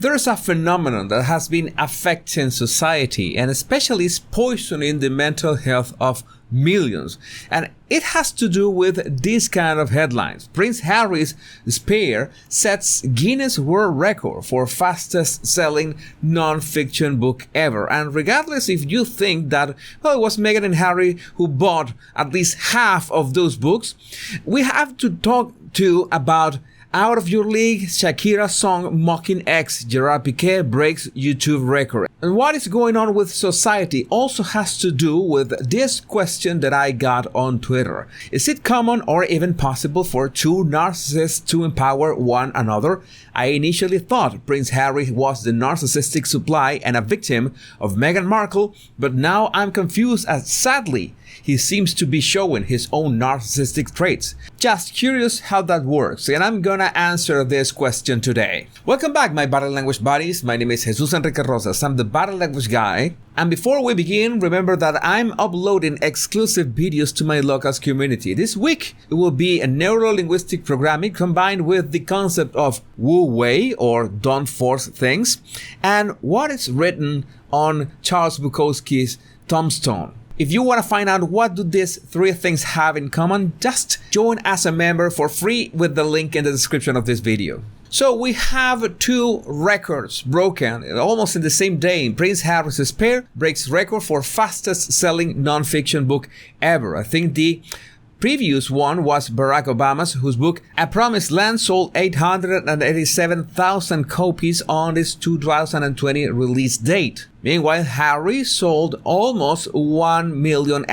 There's a phenomenon that has been affecting society and especially is poisoning the mental health of millions. And it has to do with this kind of headlines. Prince Harry's Spare sets Guinness World Record for fastest selling non-fiction book ever. And regardless if you think that, well, it was Meghan and Harry who bought at least half of those books, we have to talk too about Out of Your League, Shakira's song mocking ex Gerard Piqué breaks YouTube record. And what is going on with society also has to do with this question that I got on Twitter. Is it common or even possible for two narcissists to empower one another? I initially thought Prince Harry was the narcissistic supply and a victim of Meghan Markle, but now I'm confused as sadly he seems to be showing his own narcissistic traits. Just curious how that works, and I'm gonna answer this question today. Welcome back, my body language buddies. My name is Jesus Enrique Rosas. I'm the body language guy. And before we begin, remember that I'm uploading exclusive videos to my locals community. This week, it will be a neuro-linguistic programming combined with the concept of Wu Wei, or don't force things, and what is written on Charles Bukowski's tombstone. If you want to find out what do these three things have in common, just join as a member for free with the link in the description of this video. So we have two records broken almost in the same day. Prince Harry's Spare breaks record for fastest selling non-fiction book ever. I think the previous one was Barack Obama's, whose book A Promised Land sold 887,000 copies on its 2020 release date. Meanwhile, Harry sold almost 1.5 million.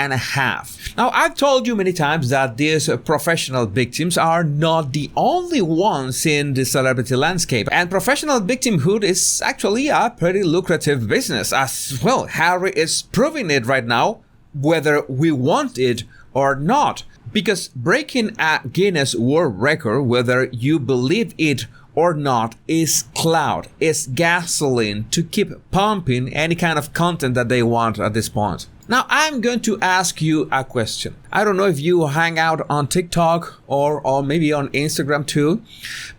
Now, I've told you many times that these professional victims are not the only ones in the celebrity landscape, and professional victimhood is actually a pretty lucrative business as well. Harry is proving it right now, whether we want it or not. Because breaking a Guinness World Record, whether you believe it or not, is clout, is gasoline to keep pumping any kind of content that they want at this point. Now, I'm going to ask you a question. I don't know if you hang out on TikTok or maybe on Instagram too,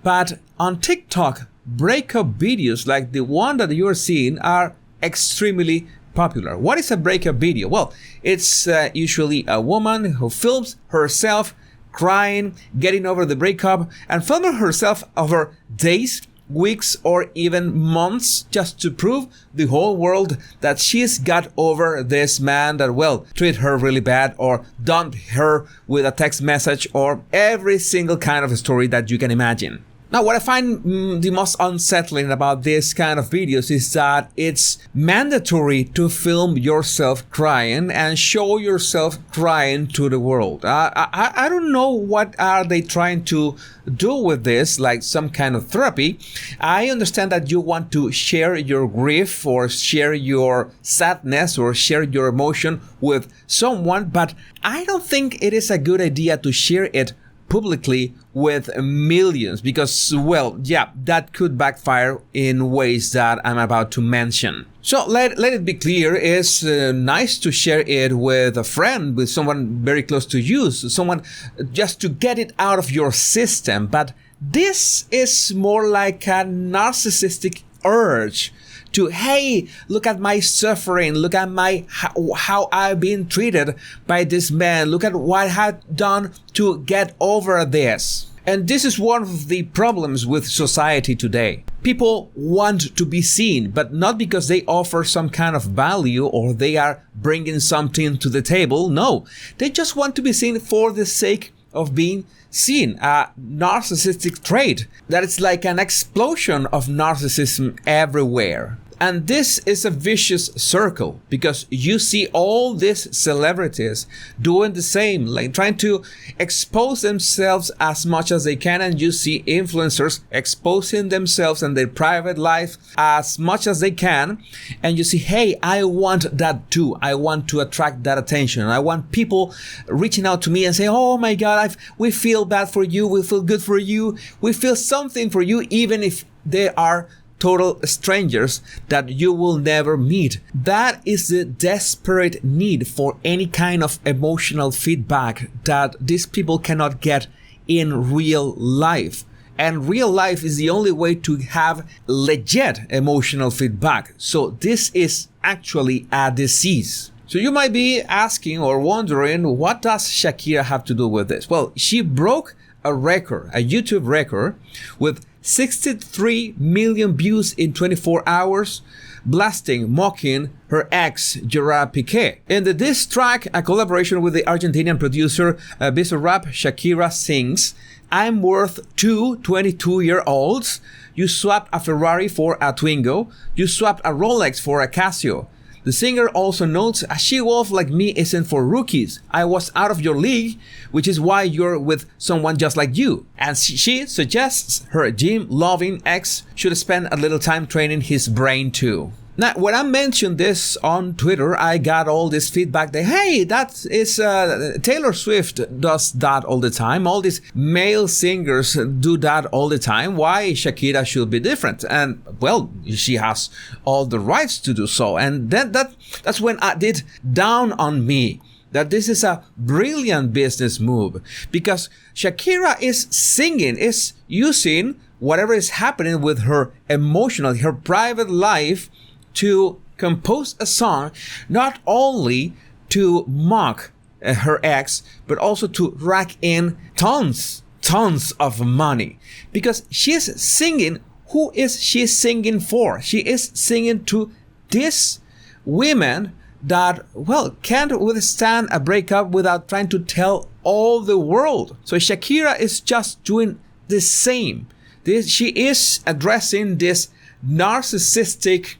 but on TikTok, breakup videos like the one that you're seeing are extremely popular. What is a breakup video? Well, it's usually a woman who films herself crying, getting over the breakup, and filming herself over days, weeks, or even months just to prove the whole world that she's got over this man that, well, treated her really bad or dumped her with a text message or every single kind of story that you can imagine. Now, what I find the most unsettling about this kind of videos is that it's mandatory to film yourself crying and show yourself crying to the world. I don't know what are they trying to do with this, like some kind of therapy. I understand that you want to share your grief or share your sadness or share your emotion with someone, but I don't think it is a good idea to share it publicly with millions because, well, yeah, that could backfire in ways that I'm about to mention. So let it be clear, it's nice to share it with a friend, with someone very close to you, someone just to get it out of your system. But this is more like a narcissistic urge to, hey, look at my suffering, look at my how I've been treated by this man, look at what I have done to get over this. And this is one of the problems with society today. People want to be seen, but not because they offer some kind of value or they are bringing something to the table. No, they just want to be seen for the sake of being seen. A narcissistic trait that is like an explosion of narcissism everywhere. And this is a vicious circle because you see all these celebrities doing the same, like trying to expose themselves as much as they can, and you see influencers exposing themselves and their private life as much as they can, and you see, hey, I want that too. I want to attract that attention. I want people reaching out to me and say, oh my God, we feel bad for you, we feel good for you, we feel something for you, even if they are total strangers that you will never meet. That is the desperate need for any kind of emotional feedback that these people cannot get in real life. and real life is the only way to have legit emotional feedback. So this is actually a disease. So you might be asking or wondering, what does Shakira have to do with this? Well, she broke a record, a YouTube record, with 63 million views in 24 hours, blasting, mocking her ex, Gerard Piqué. In the diss track, a collaboration with the Argentinian producer Bizarrap, Shakira sings, "I'm worth two 22-year-olds. You swapped a Ferrari for a Twingo. You swapped a Rolex for a Casio." The singer also notes, "A she-wolf like me isn't for rookies. I was out of your league, which is why you're with someone just like you." And she suggests her gym-loving ex should spend a little time training his brain too. Now, when I mentioned this on Twitter, I got all this feedback that, hey, that is Taylor Swift does that all the time. All these male singers do that all the time. Why Shakira should be different? And, well, she has all the rights to do so. And then that's when I did down on me that this is a brilliant business move, because Shakira is singing, is using whatever is happening with her emotional, her private life, to compose a song, not only to mock her ex, but also to rack in tons of money. Because she's singing, who is she singing for? She is singing to these women that, well, can't withstand a breakup without trying to tell all the world. So Shakira is just doing the same. She is addressing this narcissistic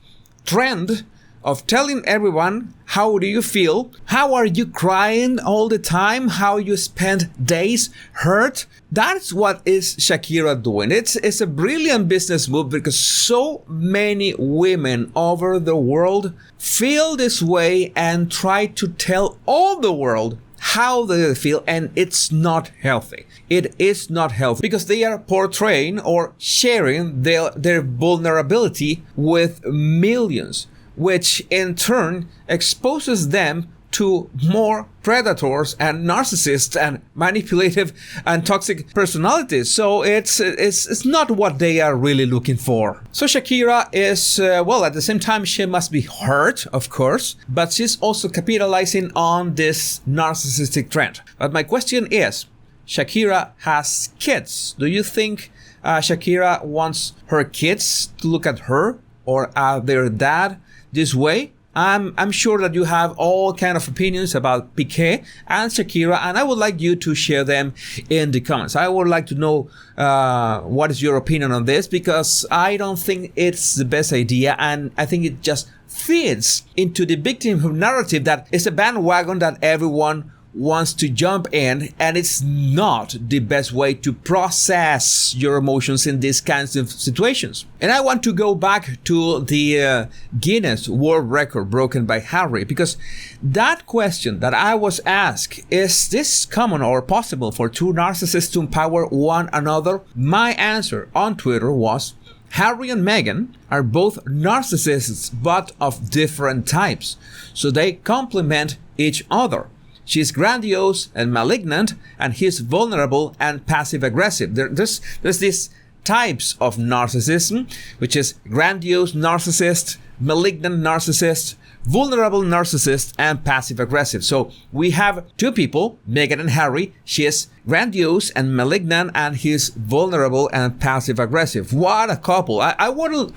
trend of telling everyone, how do you feel? How are you crying all the time? How you spend days hurt? That's what is Shakira doing. It's a brilliant business move, because so many women over the world feel this way and try to tell all the world how they feel, and it's not healthy. It is not healthy, because they are portraying or sharing their vulnerability with millions, which in turn exposes them to more predators and narcissists and manipulative and toxic personalities. So it's not what they are really looking for. So Shakira is, well, at the same time, she must be hurt, of course, but she's also capitalizing on this narcissistic trend. But my question is, Shakira has kids. Do you think Shakira wants her kids to look at her or their dad this way? I'm sure that you have all kind of opinions about Piqué and Shakira, and I would like you to share them in the comments. I would like to know what is your opinion on this, because I don't think it's the best idea, and I think it just fits into the victimhood narrative that is a bandwagon that everyone wants to jump in, and it's not the best way to process your emotions in these kinds of situations. And I want to go back to the Guinness World Record broken by Harry, because that question that I was asked, is this common or possible for two narcissists to empower one another? My answer on Twitter was, Harry and Meghan are both narcissists, but of different types, so they complement each other. She's grandiose and malignant, and he's vulnerable and passive-aggressive. There's these types of narcissism, which is grandiose narcissist, malignant narcissist, vulnerable narcissist, and passive-aggressive. So we have two people, Meghan and Harry. She is grandiose and malignant, and he's vulnerable and passive-aggressive. What a couple. I wouldn't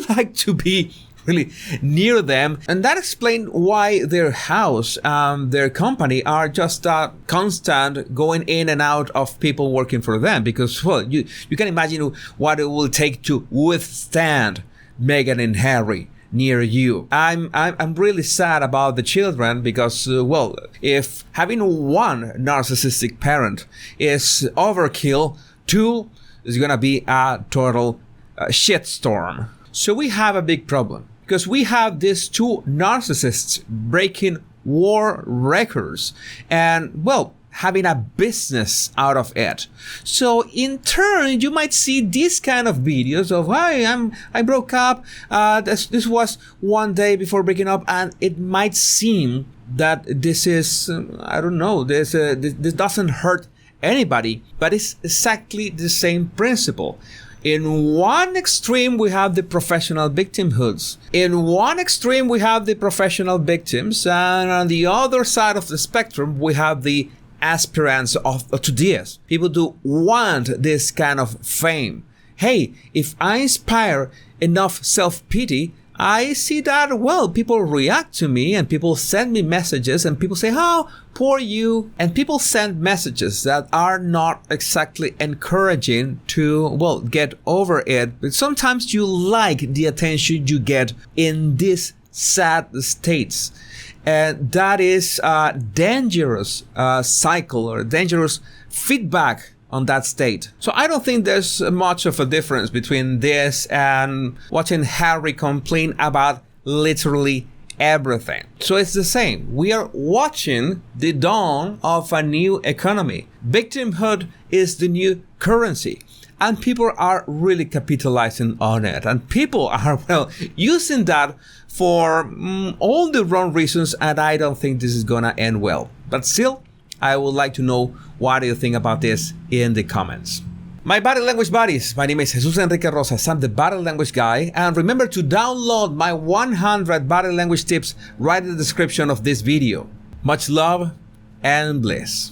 like to be really near them, and that explained why their house, their company are just constant going in and out of people working for them, because, well, you can imagine what it will take to withstand Meghan and Harry near you. I'm really sad about the children, because, well, if having one narcissistic parent is overkill, two is gonna be a total shitstorm. So we have a big problem, because we have these two narcissists breaking war records and, well, having a business out of it. So in turn, you might see these kind of videos of, I broke up, this was one day before breaking up, and it might seem that this is, I don't know, this doesn't hurt anybody, but it's exactly the same principle. In one extreme, we have the professional victimhoods. In one extreme, we have the professional victims. And on the other side of the spectrum, we have the aspirants to this. People do want this kind of fame. Hey, if I inspire enough self-pity, I see that, well, people react to me and people send me messages and people say, oh, poor you. And people send messages that are not exactly encouraging to, well, get over it. But sometimes you like the attention you get in these sad states. And that is a dangerous cycle or dangerous feedback on that state. So I don't think there's much of a difference between this and watching Harry complain about literally everything. So it's the same. We are watching the dawn of a new economy. Victimhood is the new currency. And people are really capitalizing on it. And people are, well, using that for all the wrong reasons. And I don't think this is gonna end well. But still, I would like to know what do you think about this in the comments. My body language buddies, my name is Jesus Enrique Rosas. I'm the body language guy. And remember to download my 100 body language tips right in the description of this video. Much love and bliss.